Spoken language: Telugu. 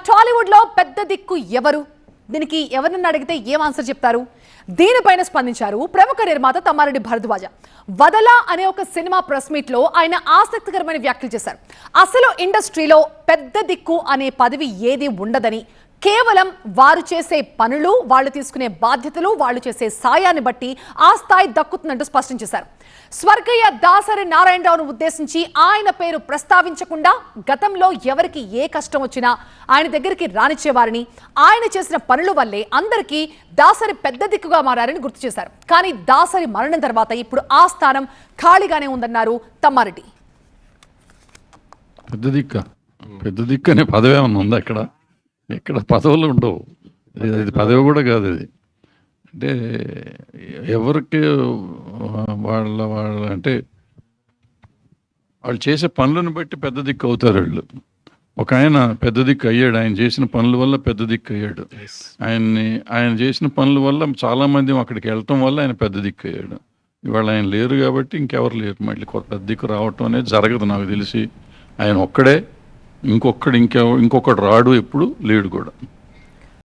టాలీవుడ్ లో పెద్ద దిక్కు ఎవరు? దీనికి ఎవరిని అడిగితే ఏం ఆన్సర్ చెప్తారు? దీనిపైన స్పందించారు ప్రముఖ నిర్మాత తమ్మారెడ్డి భరద్వాజ. వదల అనే ఒక సినిమా ప్రెస్ మీట్ లో ఆయన ఆసక్తికరమైన వ్యాఖ్యలు చేశారు. అసలు ఇండస్ట్రీలో పెద్ద దిక్కు అనే పదవి ఏది ఉండదని, కేవలం వారు చేసే పనులు, వాళ్ళు తీసుకునే బాధ్యతలు, వాళ్ళు చేసే సాయాన్ని బట్టి ఆ స్థాయి దక్కుతుందంటూ స్పష్టం చేశారు. స్వర్గీయ దాసరి నారాయణరావును ఉద్దేశించి ఆయన పేరు ప్రస్తావించకుండా గతంలో ఎవరికి ఏ కష్టం వచ్చినా ఆయన దగ్గరికి రానిచ్చేవారని, ఆయన చేసిన పనుల వల్లే అందరికీ దాసరి పెద్ద దిక్కుగా మారారని గుర్తు చేశారు. కానీ దాసరి మరణం తర్వాత ఇప్పుడు ఆ స్థానం ఖాళీగానే ఉందన్నారు తమ్మారెడ్డి. పెద్ద దిక్కు అనే పదవి ఏమన్నా ఉందా? ఇక్కడ పదవులు ఉండవు. ఇది పదవి కూడా కాదు. ఇది అంటే ఎవరికి వాళ్ళ అంటే వాళ్ళు చేసే పనులను బట్టి పెద్ద దిక్కు అవుతారు వాళ్ళు. ఒక ఆయన పెద్ద దిక్కు అయ్యాడు, ఆయన చేసిన పనుల వల్ల పెద్ద దిక్కు అయ్యాడు. ఆయన చేసిన పనుల వల్ల చాలామంది అక్కడికి వెళ్ళటం వల్ల ఆయన పెద్ద దిక్కు అయ్యాడు. ఇవాళ ఆయన లేరు కాబట్టి ఇంకెవరు లేరు. మళ్ళీ పెద్ద దిక్కు రావటం అనేది జరగదు నాకు తెలిసి. ఆయన ఒక్కడే, ఇంకొకడు రాడు, ఎప్పుడు లేడు కూడా.